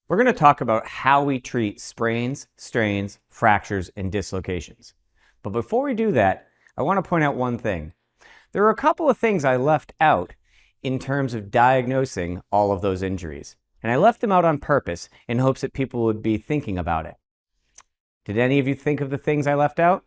We're going to talk about how we treat sprains, strains, fractures, and dislocations. But before we do that, I want to point out one thing. There are a couple of things I left out in terms of diagnosing all of those injuries. And I left them out on purpose in hopes that people would be thinking about it. Did any of you think of the things I left out?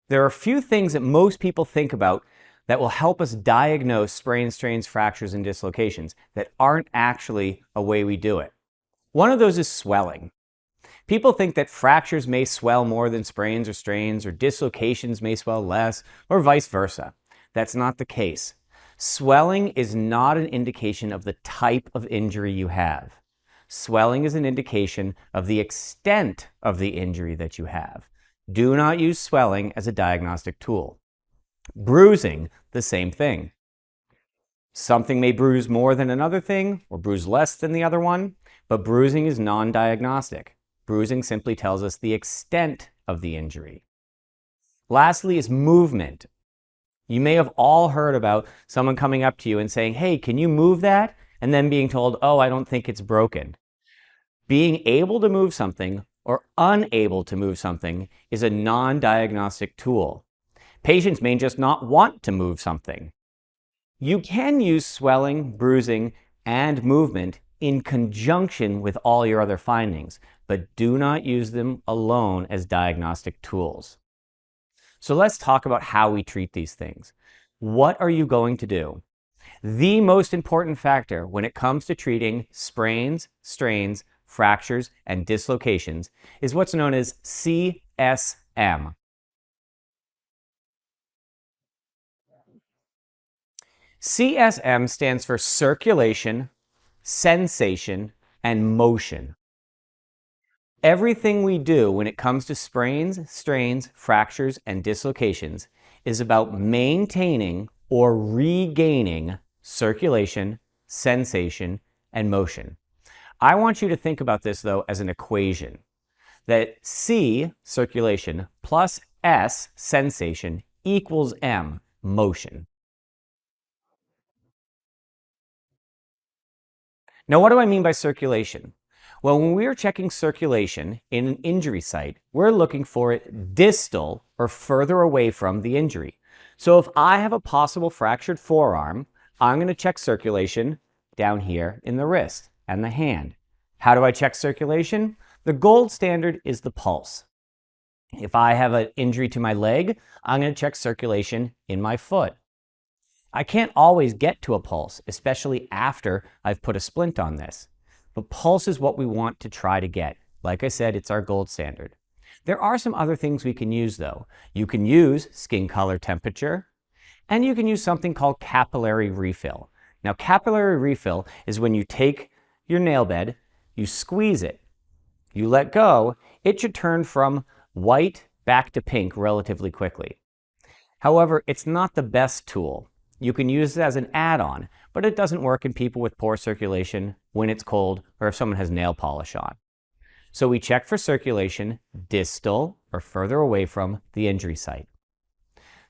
There are a few things that most people think about that will help us diagnose sprains, strains, fractures, and dislocations that aren't actually a way we do it. One of those is swelling. People think that fractures may swell more than sprains or strains, or dislocations may swell less, or vice versa. That's not the case. Swelling is not an indication of the type of injury you have. Swelling is an indication of the extent of the injury that you have. Do not use swelling as a diagnostic tool. Bruising, the same thing. Something may bruise more than another thing, or bruise less than the other one, but bruising is non-diagnostic. Bruising simply tells us the extent of the injury. Lastly is movement. You may have all heard about someone coming up to you and saying, "Hey, can you move that?" And then being told, "Oh, I don't think it's broken." Being able to move something or unable to move something is a non-diagnostic tool. Patients may just not want to move something. You can use swelling, bruising, and movement in conjunction with all your other findings, but do not use them alone as diagnostic tools. So let's talk about how we treat these things. What are you going to do? The most important factor when it comes to treating sprains, strains, fractures, and dislocations is what's known as CSM. CSM stands for circulation, sensation, and motion. Everything we do when it comes to sprains, strains, fractures, and dislocations is about maintaining or regaining circulation, sensation, and motion. I want you to think about this, though, as an equation. That C, circulation, plus S, sensation, equals M, motion. Now, what do I mean by circulation? Well, when we're checking circulation in an injury site, we're looking for it distal or further away from the injury. So if I have a possible fractured forearm, I'm going to check circulation down here in the wrist and the hand. How do I check circulation? The gold standard is the pulse. If I have an injury to my leg, I'm going to check circulation in my foot. I can't always get to a pulse, especially after I've put a splint on this. But pulse is what we want to try to get. Like I said, it's our gold standard. There are some other things we can use, though. You can use skin color temperature, and you can use something called capillary refill. Now, capillary refill is when you take your nail bed, you squeeze it, you let go, it should turn from white back to pink relatively quickly. However, it's not the best tool. You can use it as an add-on, but it doesn't work in people with poor circulation when it's cold or if someone has nail polish on. So we check for circulation distal or further away from the injury site.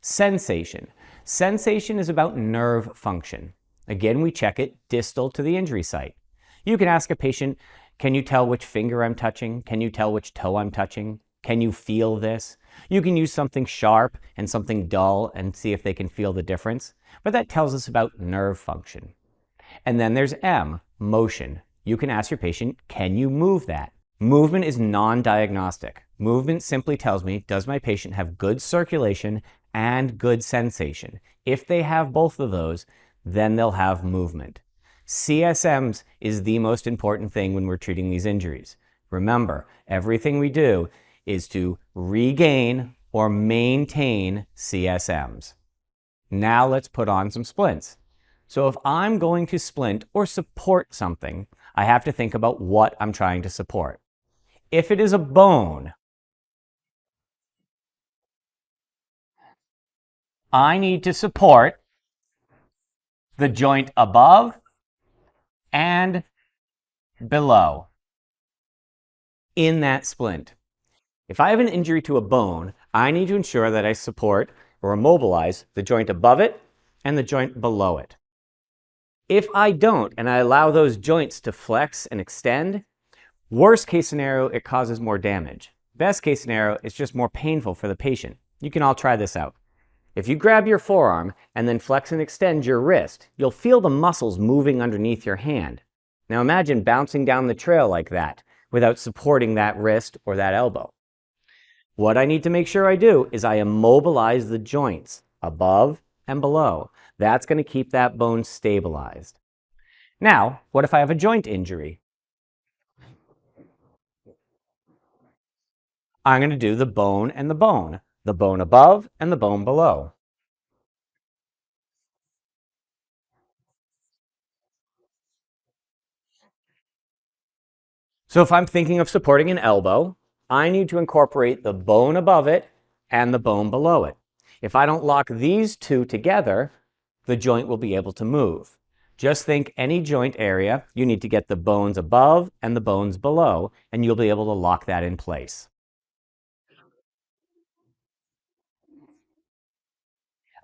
Sensation. Sensation is about nerve function. Again, we check it distal to the injury site. You can ask a patient, "Can you tell which finger I'm touching? Can you tell which toe I'm touching? Can you feel this?" You can use something sharp and something dull and see if they can feel the difference. But that tells us about nerve function. And then there's M, motion. You can ask your patient, "Can you move that?" Movement is non-diagnostic. Movement simply tells me, does my patient have good circulation and good sensation? If they have both of those, then they'll have movement. CSMs is the most important thing when we're treating these injuries. Remember, everything we do is to regain or maintain CSMs. Now let's put on some splints. So if I'm going to splint or support something, I have to think about what I'm trying to support. If it is a bone, I need to support the joint above and below in that splint. If I have an injury to a bone, I need to ensure that I support or immobilize the joint above it and the joint below it. If I don't, and I allow those joints to flex and extend, worst case scenario, it causes more damage. Best case scenario, it's just more painful for the patient. You can all try this out. If you grab your forearm and then flex and extend your wrist, you'll feel the muscles moving underneath your hand. Now imagine bouncing down the trail like that without supporting that wrist or that elbow. What I need to make sure I do is I immobilize the joints above and below. That's going to keep that bone stabilized. Now, what if I have a joint injury? I'm going to do the bone above and the bone below. So if I'm thinking of supporting an elbow, I need to incorporate the bone above it and the bone below it. If I don't lock these two together, the joint will be able to move. Just think any joint area, you need to get the bones above and the bones below, and you'll be able to lock that in place.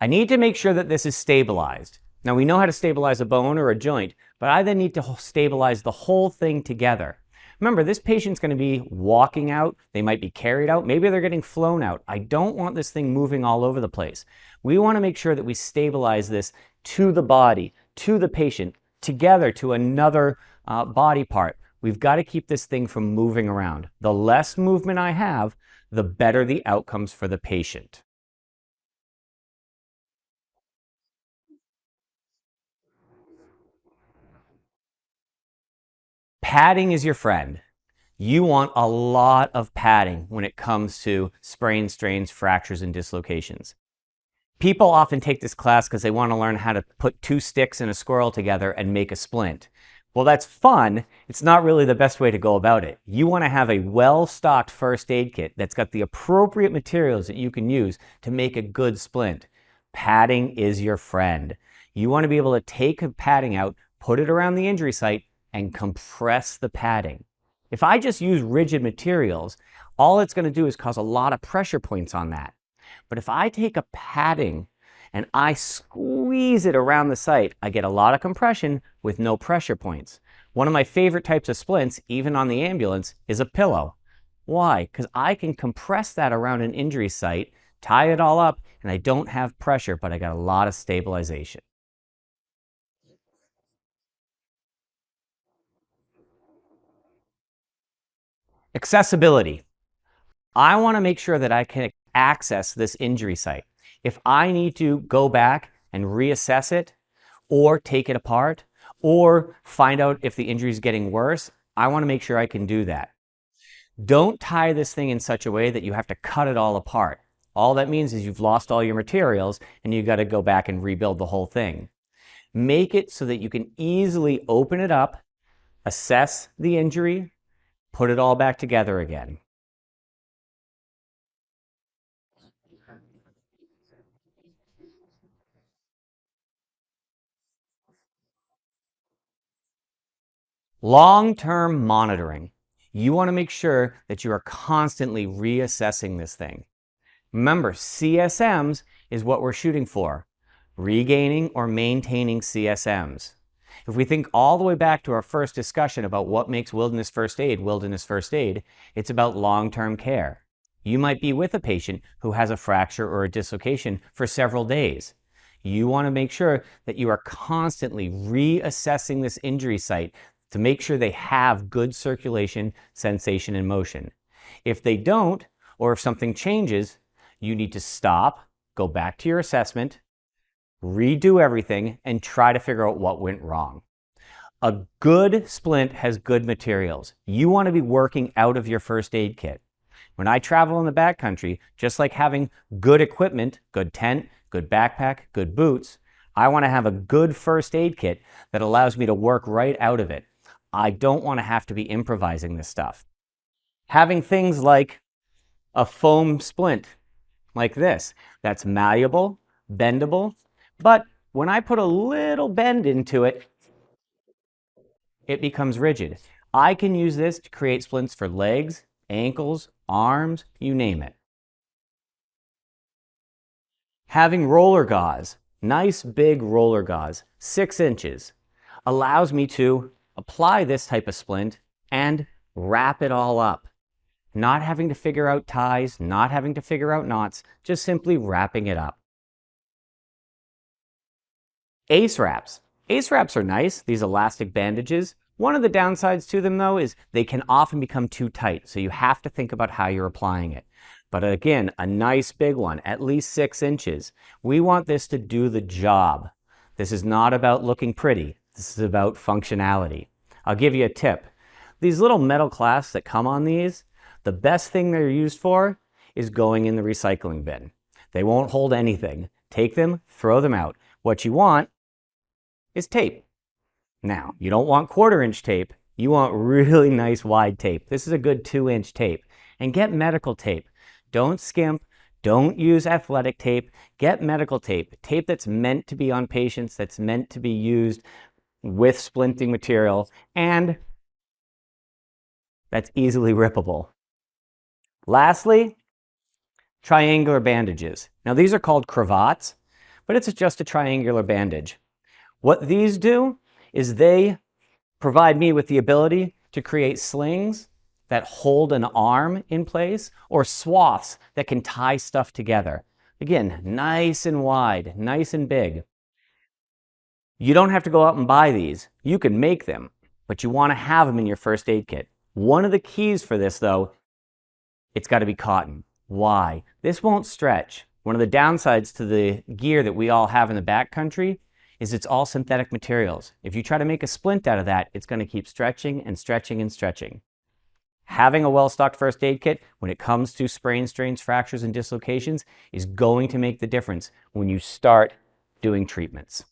I need to make sure that this is stabilized. Now we know how to stabilize a bone or a joint, but I then need to stabilize the whole thing together. Remember, this patient's going to be walking out, they might be carried out, maybe they're getting flown out. I don't want this thing moving all over the place. We want to make sure that we stabilize this to the body, to the patient, together to another body part. We've got to keep this thing from moving around. The less movement I have, the better the outcomes for the patient. Padding is your friend. You want a lot of padding when it comes to sprains, strains, fractures, and dislocations. People often take this class because they want to learn how to put two sticks and a squirrel together and make a splint. Well, that's fun. It's not really the best way to go about it. You want to have a well-stocked first aid kit that's got the appropriate materials that you can use to make a good splint. Padding is your friend. You want to be able to take a padding out, put it around the injury site, and compress the padding. If I just use rigid materials, all it's going to do is cause a lot of pressure points on that. But if I take a padding and I squeeze it around the site, I get a lot of compression with no pressure points. One of my favorite types of splints, even on the ambulance, is a pillow. Why? Because I can compress that around an injury site, tie it all up, and I don't have pressure, but I got a lot of stabilization. Accessibility. I want to make sure that I can access this injury site. If I need to go back and reassess it, or take it apart, or find out if the injury is getting worse, I want to make sure I can do that. Don't tie this thing in such a way that you have to cut it all apart. All that means is you've lost all your materials and you've got to go back and rebuild the whole thing. Make it so that you can easily open it up, assess the injury, put it all back together again. Long-term monitoring. You want to make sure that you are constantly reassessing this thing. Remember, CSMs is what we're shooting for. Regaining or maintaining CSMs. If we think all the way back to our first discussion about what makes wilderness first aid, it's about long-term care. You might be with a patient who has a fracture or a dislocation for several days. You want to make sure that you are constantly reassessing this injury site to make sure they have good circulation, sensation, and motion. If they don't, or if something changes, you need to stop, go back to your assessment, redo everything, and try to figure out what went wrong. A good splint has good materials. You want to be working out of your first aid kit. When I travel in the backcountry, just like having good equipment, good tent, good backpack, good boots, I want to have a good first aid kit that allows me to work right out of it. I don't want to have to be improvising this stuff. Having things like a foam splint, like this, that's malleable, bendable, but when I put a little bend into it, it becomes rigid. I can use this to create splints for legs, ankles, arms, you name it. Having roller gauze, nice big roller gauze, 6 inches. allows me to apply this type of splint and wrap it all up. Not having to figure out ties, not having to figure out knots, just simply wrapping it up. ACE wraps. ACE wraps are nice, these elastic bandages. One of the downsides to them though is they can often become too tight, so you have to think about how you're applying it. But again, a nice big one, at least 6 inches. We want this to do the job. This is not about looking pretty, this is about functionality. I'll give you a tip. These little metal clasps that come on these, the best thing they're used for is going in the recycling bin. They won't hold anything. Take them, throw them out. What you want is tape. Now, you don't want 1/4-inch tape, you want really nice wide tape. This is a good 2-inch tape. And get medical tape. Don't skimp, don't use athletic tape, get medical tape. Tape that's meant to be on patients, that's meant to be used with splinting material, and that's easily rippable. Lastly, triangular bandages. Now these are called cravats, but it's just a triangular bandage. What these do is they provide me with the ability to create slings that hold an arm in place or swaths that can tie stuff together. Again, nice and wide, nice and big. You don't have to go out and buy these. You can make them, but you want to have them in your first aid kit. One of the keys for this though, it's got to be cotton. Why? This won't stretch. One of the downsides to the gear that we all have in the backcountry is it's all synthetic materials. If you try to make a splint out of that, it's going to keep stretching and stretching and stretching. Having a well-stocked first aid kit when it comes to sprains, strains, fractures, and dislocations is going to make the difference when you start doing treatments.